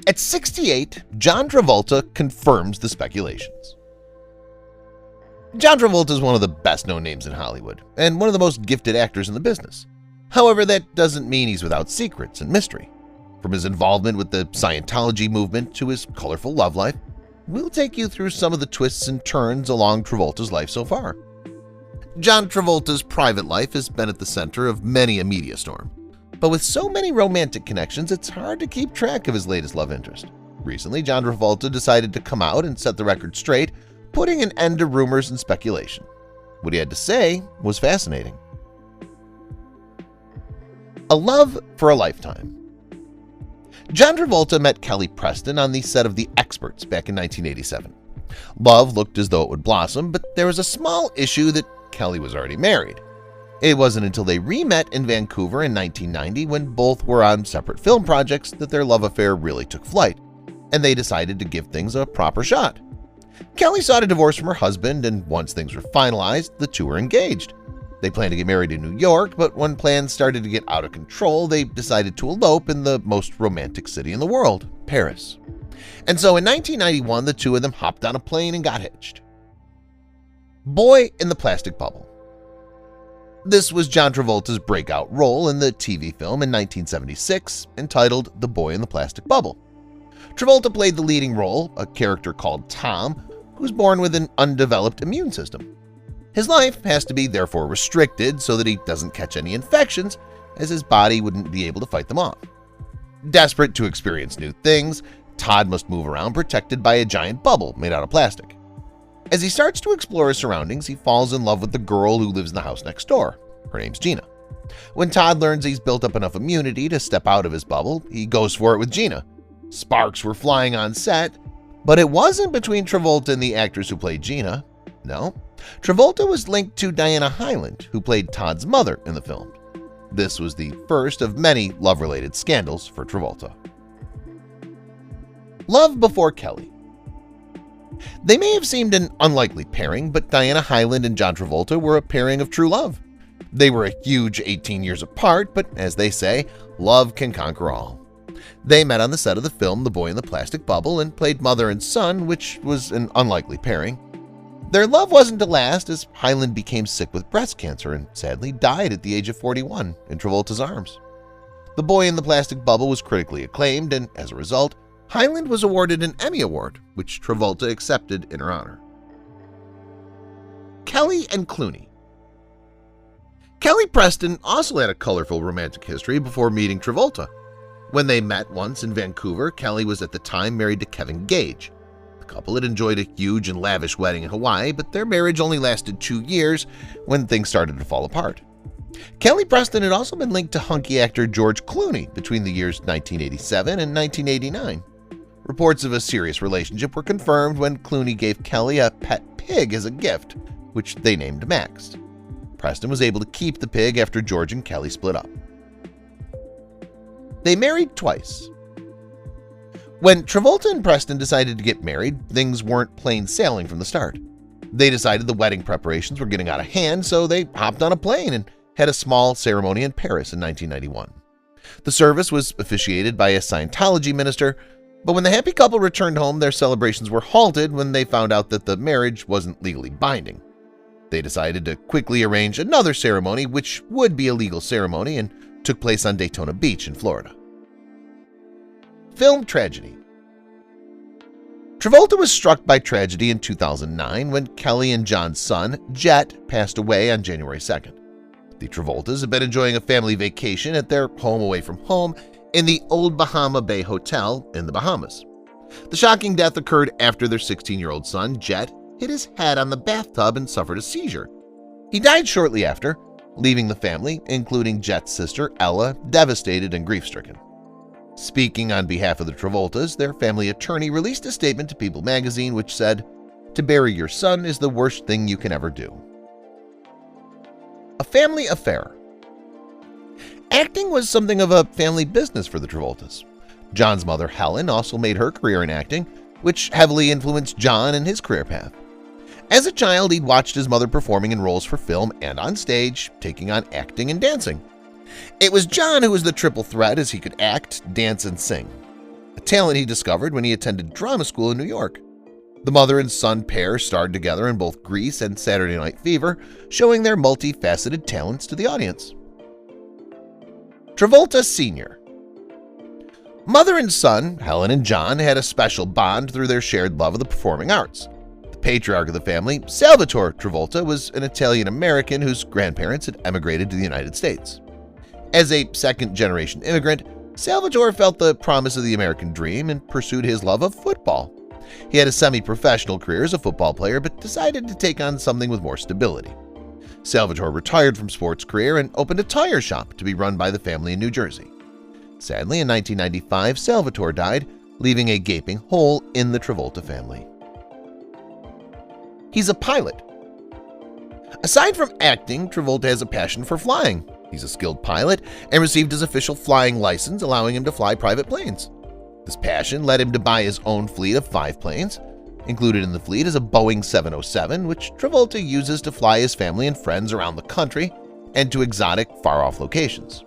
At 68, John Travolta confirms the speculations. John Travolta is one of the best-known names in Hollywood and one of the most gifted actors in the business. However, that doesn't mean he's without secrets and mystery. From his involvement with the Scientology movement to his colorful love life, we'll take you through some of the twists and turns along Travolta's life so far. John Travolta's private life has been at the center of many a media storm, but with so many romantic connections, it's hard to keep track of his latest love interest. Recently, John Travolta decided to come out and set the record straight, putting an end to rumors and speculation. What he had to say was fascinating. A love for a lifetime. John Travolta met Kelly Preston on the set of The Experts back in 1987. Love looked as though it would blossom, but there was a small issue that Kelly was already married. It wasn't until they re-met in Vancouver in 1990, when both were on separate film projects, that their love affair really took flight, and they decided to give things a proper shot. Kelly sought a divorce from her husband, and once things were finalized, the two were engaged. They planned to get married in New York, but when plans started to get out of control, they decided to elope in the most romantic city in the world, Paris. And so in 1991, the two of them hopped on a plane and got hitched. Boy in the Plastic Bubble. This was John Travolta's breakout role in the TV film in 1976 entitled The Boy in the Plastic Bubble. Travolta played the leading role, a character called Tom, who was born with an undeveloped immune system. His life has to be therefore restricted so that he doesn't catch any infections, as his body wouldn't be able to fight them off. Desperate to experience new things, Todd must move around protected by a giant bubble made out of plastic. As he starts to explore his surroundings, he falls in love with the girl who lives in the house next door. Her name's Gina. When Todd learns he's built up enough immunity to step out of his bubble, he goes for it with Gina. Sparks were flying on set, but it wasn't between Travolta and the actors who played Gina. No, Travolta was linked to Diana Hyland, who played Todd's mother in the film. This was the first of many love-related scandals for Travolta. Love before Kelly. They may have seemed an unlikely pairing, but Diana Hyland and John Travolta were a pairing of true love. They were a huge 18 years apart, but as they say, love can conquer all. They met on the set of the film The Boy in the Plastic Bubble and played mother and son, which was an unlikely pairing. Their love wasn't to last, as Hyland became sick with breast cancer and sadly died at the age of 41 in Travolta's arms. The Boy in the Plastic Bubble was critically acclaimed, and as a result, Hyland was awarded an Emmy Award, which Travolta accepted in her honor. Kelly and Clooney. Kelly Preston also had a colorful romantic history before meeting Travolta. When they met once in Vancouver, Kelly was at the time married to Kevin Gage. The couple had enjoyed a huge and lavish wedding in Hawaii, but their marriage only lasted 2 years when things started to fall apart. Kelly Preston had also been linked to hunky actor George Clooney between the years 1987 and 1989. Reports of a serious relationship were confirmed when Clooney gave Kelly a pet pig as a gift, which they named Max. Preston was able to keep the pig after George and Kelly split up. They married twice. When Travolta and Preston decided to get married, things weren't plain sailing from the start. They decided the wedding preparations were getting out of hand, so they hopped on a plane and had a small ceremony in Paris in 1991. The service was officiated by a Scientology minister, but when the happy couple returned home, their celebrations were halted when they found out that the marriage wasn't legally binding. They decided to quickly arrange another ceremony, which would be a legal ceremony and took place on Daytona Beach in Florida. Film tragedy. Travolta was struck by tragedy in 2009 when Kelly and John's son, Jet, passed away on January 2nd. The Travoltas had been enjoying a family vacation at their home away from home in the Old Bahama Bay Hotel in the Bahamas. The shocking death occurred after their 16-year-old son, Jet, hit his head on the bathtub and suffered a seizure. He died shortly after, leaving the family, including Jet's sister, Ella, devastated and grief-stricken. Speaking on behalf of the Travoltas, their family attorney released a statement to People magazine which said, "To bury your son is the worst thing you can ever do." A family affair. Acting was something of a family business for the Travoltas. John's mother, Helen, also made her career in acting, which heavily influenced John and his career path. As a child, he'd watched his mother performing in roles for film and on stage, taking on acting and dancing. It was John who was the triple threat, as he could act, dance, and sing. a talent he discovered when he attended drama school in New York. The mother and son pair starred together in both Grease and Saturday Night Fever, showing their multifaceted talents to the audience. Travolta Sr. Mother and son, Helen and John, had a special bond through their shared love of the performing arts. The patriarch of the family, Salvatore Travolta, was an Italian-American whose grandparents had emigrated to the United States. As a second-generation immigrant, Salvatore felt the promise of the American dream and pursued his love of football. He had a semi-professional career as a football player but decided to take on something with more stability. Salvatore retired from sports career and opened a tire shop to be run by the family in New Jersey. Sadly, in 1995, Salvatore died, leaving a gaping hole in the Travolta family. He's a pilot. Aside from acting, Travolta has a passion for flying. He's a skilled pilot and received his official flying license, allowing him to fly private planes. This passion led him to buy his own fleet of 5 planes. Included in the fleet is a Boeing 707, which Travolta uses to fly his family and friends around the country and to exotic, far-off locations.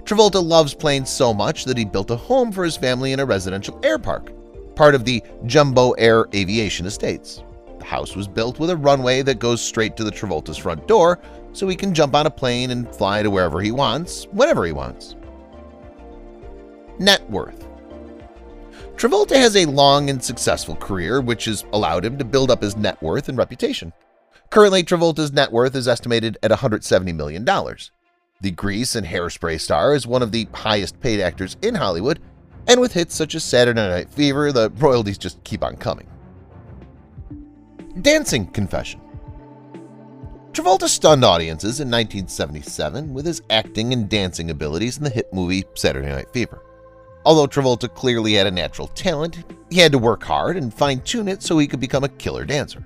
Travolta loves planes so much that he built a home for his family in a residential air park, part of the Jumbo Air Aviation Estates. The house was built with a runway that goes straight to the Travolta's front door, so he can jump on a plane and fly to wherever he wants, whenever he wants. Net worth. Travolta has a long and successful career, which has allowed him to build up his net worth and reputation. Currently, Travolta's net worth is estimated at $170 million. The Grease and Hairspray star is one of the highest-paid actors in Hollywood, and with hits such as Saturday Night Fever, the royalties just keep on coming. Dancing confession. Travolta stunned audiences in 1977 with his acting and dancing abilities in the hit movie Saturday Night Fever. Although Travolta clearly had a natural talent, he had to work hard and fine-tune it so he could become a killer dancer.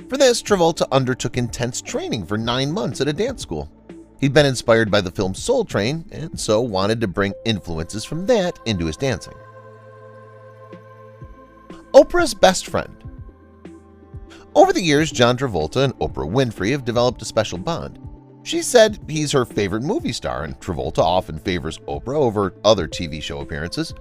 For this, Travolta undertook intense training for 9 months at a dance school. He'd been inspired by the film Soul Train and so wanted to bring influences from that into his dancing. Oprah's best friend. Over the years, John Travolta and Oprah Winfrey have developed a special bond. She said he's her favorite movie star, and Travolta often favors Oprah over other TV show appearances.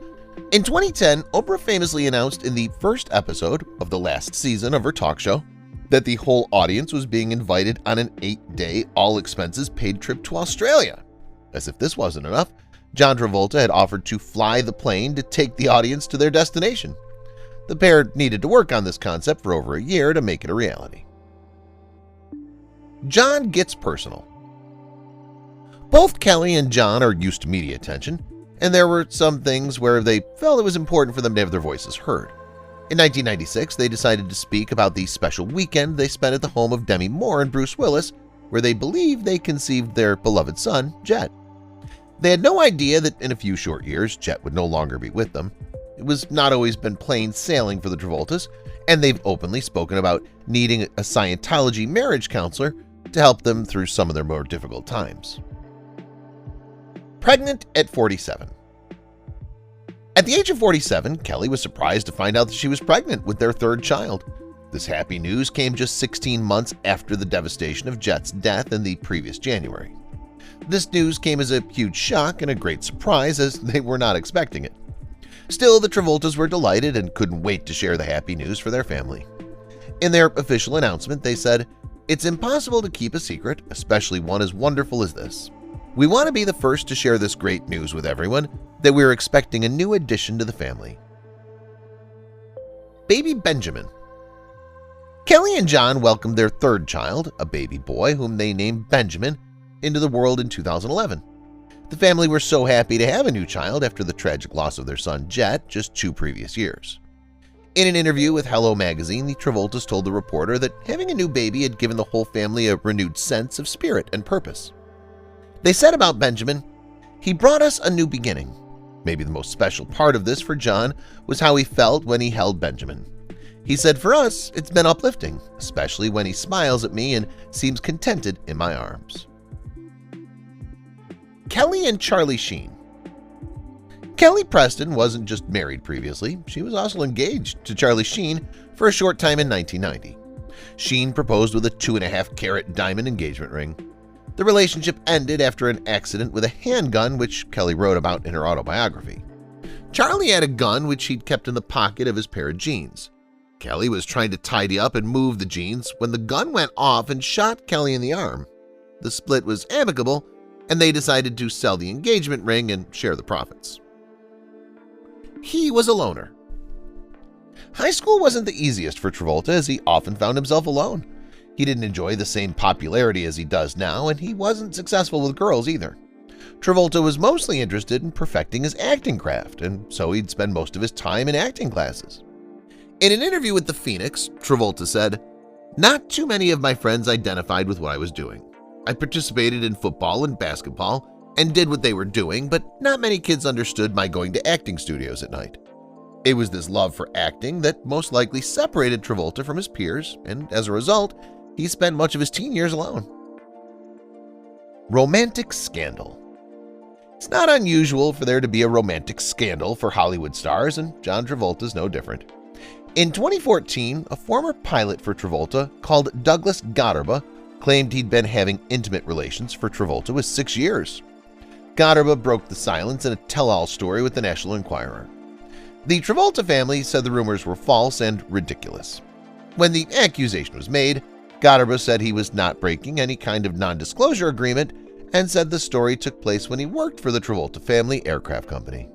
In 2010, Oprah famously announced in the first episode of the last season of her talk show that the whole audience was being invited on an 8-day, all-expenses-paid trip to Australia. As if this wasn't enough, John Travolta had offered to fly the plane to take the audience to their destination. The pair needed to work on this concept for over a year to make it a reality. John gets personal. Both Kelly and John are used to media attention, and there were some things where they felt it was important for them to have their voices heard. In 1996, they decided to speak about the special weekend they spent at the home of Demi Moore and Bruce Willis, where they believe they conceived their beloved son, Jet. They had no idea that in a few short years, Jet would no longer be with them. It was not always been plain sailing for the Travoltas, and they've openly spoken about needing a Scientology marriage counselor to help them through some of their more difficult times. Pregnant at 47. At the age of 47, Kelly was surprised to find out that she was pregnant with their 3rd child. This happy news came just 16 months after the devastation of Jet's death in the previous January. This news came as a huge shock and a great surprise, as they were not expecting it. Still, the Travoltas were delighted and couldn't wait to share the happy news for their family. In their official announcement, they said, "It's impossible to keep a secret, especially one as wonderful as this. We want to be the first to share this great news with everyone that we're expecting a new addition to the family." Baby Benjamin. Kelly and John welcomed their 3rd child, a baby boy whom they named Benjamin, into the world in 2011. The family were so happy to have a new child after the tragic loss of their son Jet just 2 previous years. In an interview with Hello magazine, the Travoltas told the reporter that having a new baby had given the whole family a renewed sense of spirit and purpose. They said about Benjamin, "He brought us a new beginning. Maybe the most special part of this for John was how he felt when he held Benjamin. He said, for us, it's been uplifting, especially when he smiles at me and seems contented in my arms." Kelly and Charlie Sheen. Kelly Preston wasn't just married previously, she was also engaged to Charlie Sheen for a short time in 1990. Sheen proposed with a 2.5-carat diamond engagement ring. The relationship ended after an accident with a handgun, which Kelly wrote about in her autobiography. Charlie had a gun which he'd kept in the pocket of his pair of jeans. Kelly was trying to tidy up and move the jeans when the gun went off and shot Kelly in the arm. The split was amicable, and they decided to sell the engagement ring and share the profits. He was a loner. High school wasn't the easiest for Travolta, as he often found himself alone. He didn't enjoy the same popularity as he does now, and he wasn't successful with girls either. Travolta was mostly interested in perfecting his acting craft, and so he'd spend most of his time in acting classes. In an interview with The Phoenix, Travolta said, "Not too many of my friends identified with what I was doing. I participated in football and basketball and did what they were doing, but not many kids understood my going to acting studios at night." It was this love for acting that most likely separated Travolta from his peers, and as a result, he spent much of his teen years alone. Romantic scandal. It's not unusual for there to be a romantic scandal for Hollywood stars, and John Travolta is no different. In 2014, a former pilot for Travolta called Douglas Gotterba claimed he'd been having intimate relations for Travolta with 6 years. Gotterba broke the silence in a tell-all story with the National Enquirer. The Travolta family said the rumors were false and ridiculous. When the accusation was made, Gotterba said he was not breaking any kind of non-disclosure agreement and said the story took place when he worked for the Travolta family aircraft company.